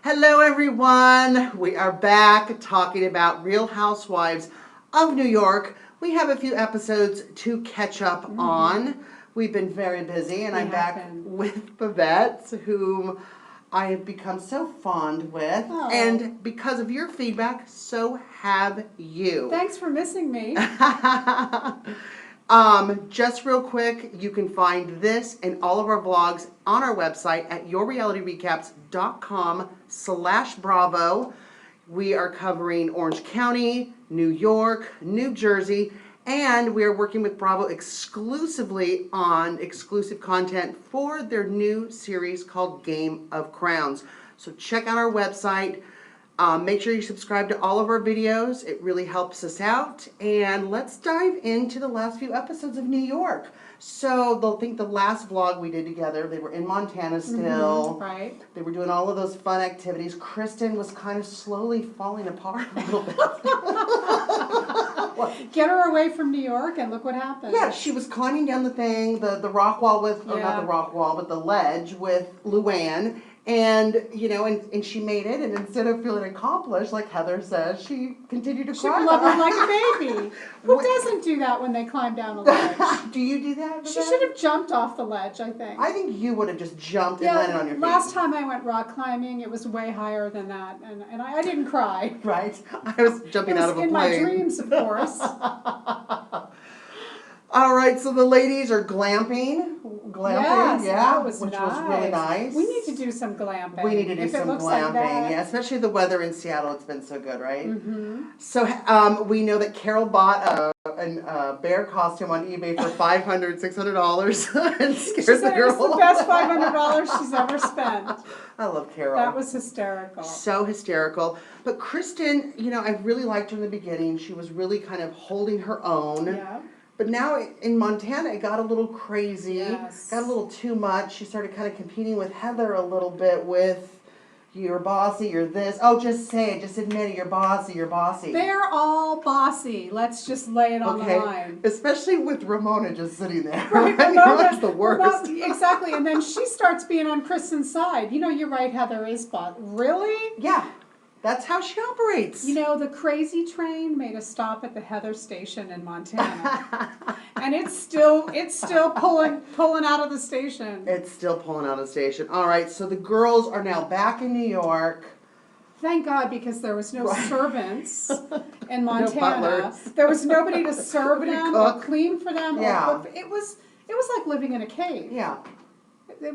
Hello, everyone. We are back talking about Real Housewives of New York. We have a few episodes to catch up on. We've been very busy, and I'm back with Babette, whom I have become so fond with. Oh. And because of your feedback, so have you. Thanks for missing me. Just real quick, you can find this and all of our vlogs on our website at yourrealityrecaps.com/Bravo. We are covering Orange County, New York, New Jersey, and we are working with Bravo exclusively on exclusive content for their new series called Game of Crowns. So check out our website. Make sure you subscribe to all of our videos. It really helps us out. And let's dive into the last few episodes of New York. So they'll think the last vlog we did together, they were in Montana still. Right. They were doing all of those fun activities. Kristen was kind of slowly falling apart a little bit. Get her away from New York and look what happened. Yeah, she was climbing down the thing, the rock wall with, or not the rock wall, but the ledge with Luann. And, you know, and she made it, and instead of feeling accomplished, like Heather says, she continued to cry. She blubbered like a baby. Who doesn't do that when they climb down a ledge? Do you do that? She should have jumped off the ledge, I think. I think you would have just jumped and landed on your feet. Last time I went rock climbing, it was way higher than that, and I didn't cry. Right. I was jumping out of a plane. In my dreams, of course. All right, so the ladies are glamping. Yes, yeah, that was which nice. was really nice. We need to do some glamping. We need to do some looks glamping, like that. yeah, especially the weather in Seattle. It's been so good, right? So we know that Carol bought a bear costume on eBay for $500, $600 and scared She said the girl. it was the best $500 she's ever spent. I love Carol. That was hysterical. So hysterical. But Kristen, you know, I really liked her in the beginning. She was really kind of holding her own. Yeah. But now in Montana, it got a little crazy. Yes. Got a little too much. She started kind of competing with Heather a little bit with, you're bossy, you're this. Oh, just say it. Just admit it. You're bossy, you're bossy. They're all bossy. Let's just lay it on the line. Especially with Ramona just sitting there. Right, Ramona's the worst. Exactly. And then she starts being on Kristen's side. You know, you're right, Heather is boss. Really? Yeah. That's how she operates. You know, the crazy train made a stop at the Heather station in Montana. And it's still pulling out of the station. It's still pulling out of the station. All right, so the girls are now back in New York. Thank God, because there was no servants in No Montana. butlers. There was nobody to serve them or clean for them. Yeah. Or cook. It was like living in a cave. Yeah. They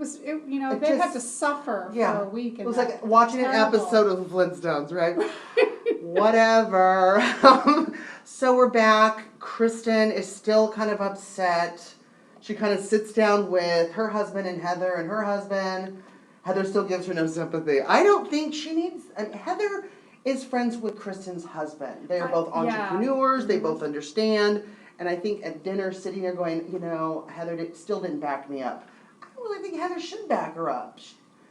had to suffer for a week. It was like watching an episode of the Flintstones, right? Whatever. So we're back. Kristen is still kind of upset. She kind of sits down with her husband and her husband. Heather still gives her no sympathy. I don't think she needs... Heather is friends with Kristen's husband. They are both entrepreneurs. They both understand. And I think at dinner, sitting there going, you know, Heather still didn't back me up. I really think Heather should back her up.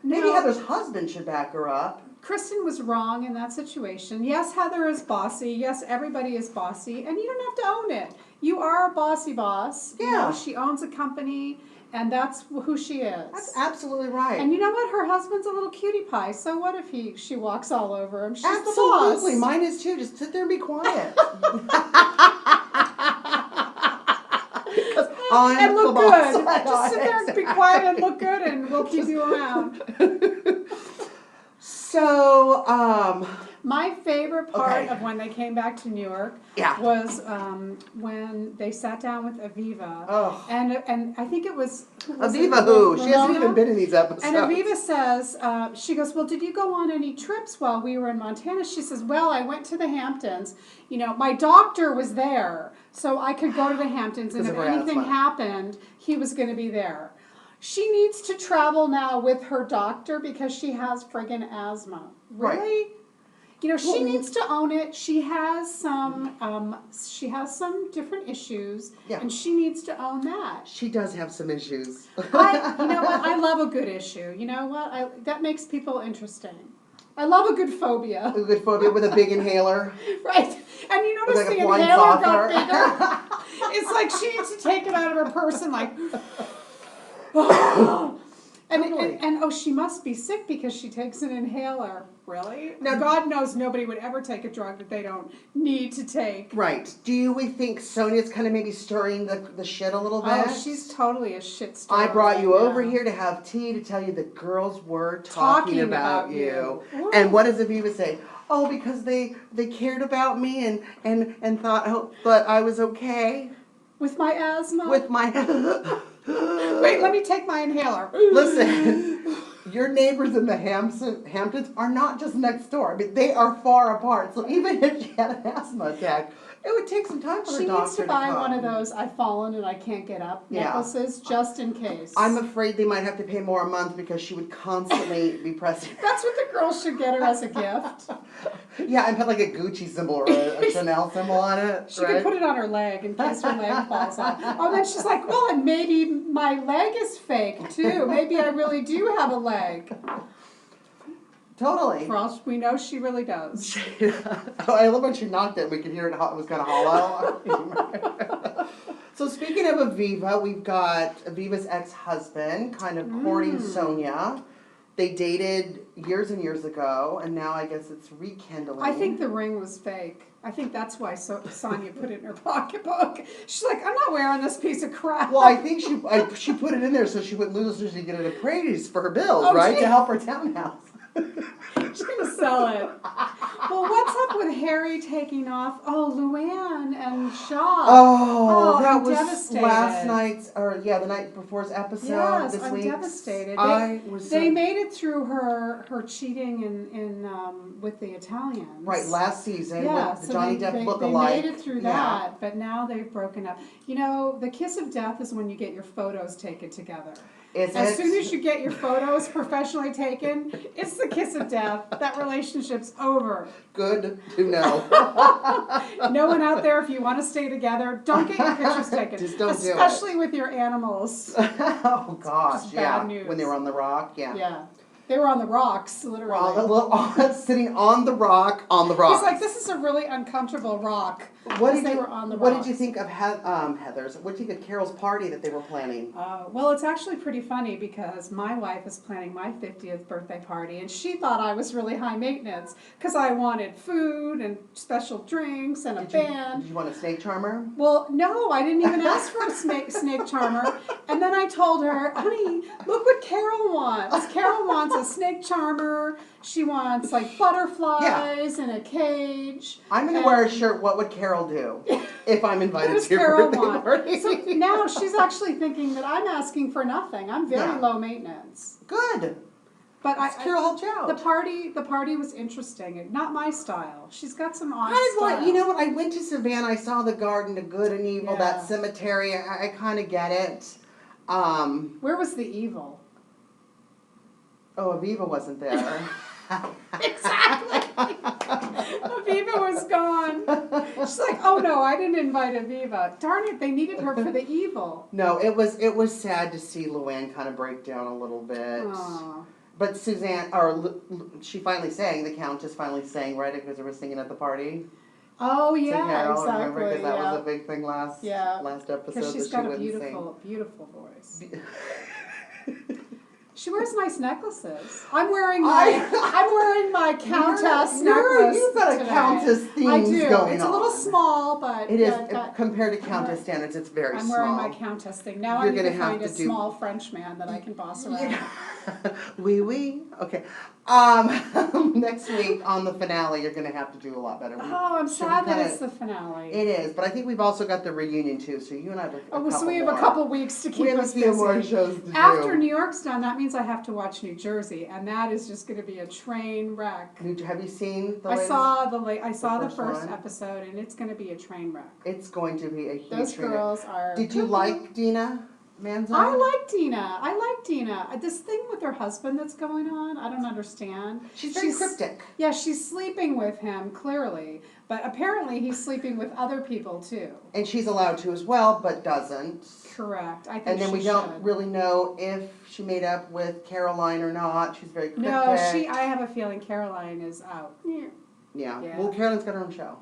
Maybe Heather's husband should back her up. Kristen was wrong in that situation. Yes, Heather is bossy. Yes, everybody is bossy. And you don't have to own it. You are a bossy boss. Yeah. You know, she owns a company, and that's who she is. That's absolutely right. And you know what? Her husband's a little cutie pie. So what if she walks all over him? She's absolutely. the boss. Mine is too. Just sit there and be quiet. And look good. Just sit there and be quiet and look good, and we'll keep you around. So, my favorite part of when they came back to New York was when they sat down with Aviva. Oh. And I think it was... Aviva who? She hasn't even been in these episodes. And Aviva says, she goes, well, did you go on any trips while we were in Montana? She says, well, I went to the Hamptons. You know, my doctor was there, so I could go to the Hamptons, and if anything happened, he was going to be there. She needs to travel now with her doctor because she has friggin' asthma. Really? Right. You know, she needs to own it. She has some some different issues, and she needs to own that. She does have some issues. You know what? I love a good issue. You know what? That makes people interesting. I love a good phobia. A good phobia with a big inhaler. Right. And you notice like the inhaler got bigger. It's like she needs to take it out of her purse and like... Totally. And oh, she must be sick because she takes an inhaler. Really? Now- God knows nobody would ever take a drug that they don't need to take. Right. Do we think Sonia's kind of maybe stirring the shit a little bit? Oh, she's totally a shit stirrer. I brought you right over now. here to have tea to tell you the girls were talking about you. Ooh. And what does Aviva say? Oh, because they cared about me and thought but I was okay With my asthma? with my. Wait, let me take my inhaler. Listen, your neighbors in the Hamptons are not just next door. I mean, they are far apart. So even if she had an asthma attack, it would take some time for her She doctor needs to buy come. one of those I've fallen and I can't get up Yeah. necklaces just in case. I'm afraid they might have to pay more a month because she would constantly be pressing. That's what the girls should get her as a gift. Yeah, and put like a Gucci symbol or a Chanel symbol on it. She right? could put it on her leg in case her leg falls off. Oh, then she's like, well, and maybe my leg is fake too. Maybe I really do have a leg. Totally. For all we know, she really does. I love when she knocked it. We could hear it. It was kind of hollow. So speaking of Aviva, we've got Aviva's ex-husband kind of courting Sonia. They dated years and years ago, and now I guess it's rekindling. I think the ring was fake. I think that's why Sonia put it in her pocketbook. She's like, I'm not wearing this piece of crap. Well, I think she put it in there so she wouldn't lose it so she could get it appraised for her bills, Oh, right? gee. To help her townhouse. She's gonna sell it. Well, what's up with Harry taking off? Oh, Luann and Shaw. Oh, that I'm was devastated. last night's, or yeah, the night before's episode. Yes, this I'm week. devastated. I was They so- made it through her cheating in with the Italians. right last season Yeah, with the so Johnny they Depp lookalike. They made it through Yeah. that, but now they've broken up. You know, the kiss of death is when you get your photos taken together. Is As it? soon as you get your photos professionally taken, it's the kiss of death. That relationship's over. Good to know. No one out there, if you want to stay together, don't get your pictures taken. Just don't do it. Especially with your animals. Oh gosh, Just yeah. bad news. When they were on the rock, yeah. Yeah. They were on the rocks, literally. Sitting on the rock, on the rock. He's like, this is a really uncomfortable rock. What Because did they you, were on the what rocks. did you think of Heather's? What did you think of Carol's party that they were planning? Well, it's actually pretty funny because my wife is planning my 50th birthday party, and she thought I was really high maintenance because I wanted food and special drinks and a band. Did you want a snake charmer? Well, no, I didn't even ask for a snake charmer. And then I told her, honey, look what Carol wants. Carol wants a snake charmer. She wants like butterflies and a cage. I'm gonna wear a shirt. What would Carol do if I'm invited What does to your Carol birthday want? party? So now she's actually thinking that I'm asking for nothing. I'm very Yeah. low maintenance. Good. But Carol helped you out. the party was interesting. Not my style. She's got some odd I just style. want, you know what? I went to Savannah. I saw the garden, the good and evil, Yeah. that cemetery. I kind of get it. Where was the evil? Oh, Aviva wasn't there. Exactly. Aviva was gone. She's like, oh no, I didn't invite Aviva. Darn it, they needed her for the evil. No, it was sad to see Luann kind of break down a little bit. Aw. But Suzanne, or she finally sang, the Countess finally sang, right? Because they were singing at the party. Oh To yeah, Carol, exactly. remember? Because that yeah. was a big thing last episode. Because she's that got she a wouldn't beautiful, beautiful voice. sing. She wears nice necklaces. I'm wearing my countess necklace. You've got a today. countess themes I do. going It's a little on. small, but It is I've got- compared to countess standards. It's very I'm small. wearing my countess thing. Now You're I need gonna to have find to a do- small French man that I can boss around. Oui, oui. Okay. Next week on the finale, you're going to have to do a lot better. Oh, I'm Should sad we that kinda- it's the finale. It is, but I think we've also got the reunion too. So you and I have a couple so we have more. a couple weeks to keep We have a us few busy. more shows to After do. New York's done, that means I have to watch New Jersey, and that is just going to be a train wreck. Have you seen the I latest? saw the first first one? episode, and it's going to be a train wreck. It's going to be a huge Those train. girls are. Did you like Dina Manzo? I like Dina. This thing with her husband that's going on, I don't understand. She's very cryptic. Yeah, she's sleeping with him, clearly. But apparently he's sleeping with other people, too. And she's allowed to as well, but doesn't. Correct. I think And then we she don't should. really know if she made up with Caroline or not. She's very cryptic. No, I have a feeling Caroline is out. Yeah. Yeah. Well, Caroline's got her own show.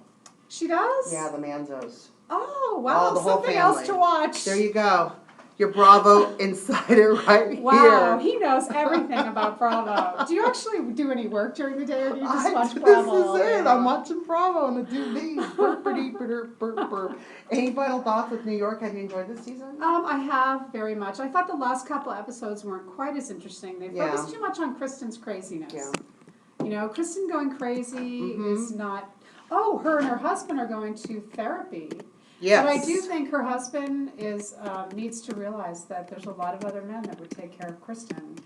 She does? Yeah, the Manzos. Oh, wow. Oh, the whole Something else family. to watch. There you go. your Bravo insider right Wow, here. he knows everything about Bravo. Do you actually do any work during the day, or do you just watch This Bravo? is it. I'm watching Bravo and the do these. Burpity, burp, burp, burp. Any final thoughts with New York? Have you enjoyed this season? I have very much. I thought the last couple episodes weren't quite as interesting. They focused too much on Kristen's craziness. Yeah. You know, Kristen going crazy is Mm-hmm. not. Oh, her and her husband are going to therapy. Yes. But I do think her husband needs to realize that there's a lot of other men that would take care of Kristen.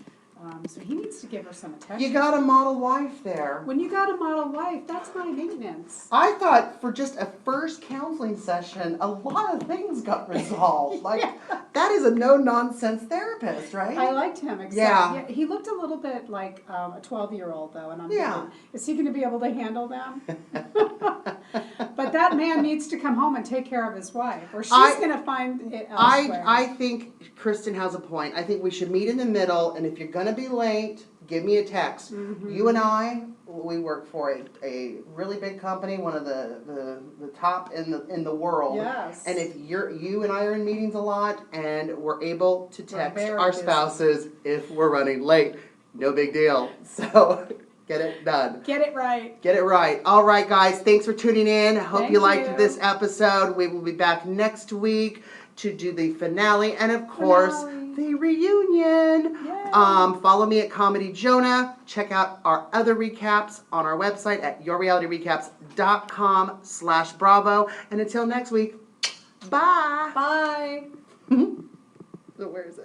So he needs to give her some attention. You got a model wife there. When you got a model wife, that's high maintenance. I thought for just a first counseling session, a lot of things got resolved. Like, that is a no-nonsense therapist, right? I liked him, Yeah. he looked a little bit like a 12-year-old, though, and I'm Yeah. thinking, is he going to be able to handle them? But that man needs to come home and take care of his wife, or she's going to find it elsewhere. I think Kristen has a point. I think we should meet in the middle, and if you're going to be late, give me a text. Mm-hmm. You and I, we work for a really big company, one of the top in the world. Yes. And if you and I are in meetings a lot, and we're able to text very our busy. spouses if we're running late, no big deal. So get it done. Get it right. Get it right. All right, guys. Thanks for tuning in. Hope Thank you liked you. this episode. We will be back next week to do the finale and, of course, Finale. the reunion. Yay. Follow me at Comedy Jonah. Check out our other recaps on our website at yourrealityrecaps.com/Bravo. And until next week, bye. Bye. So where is it?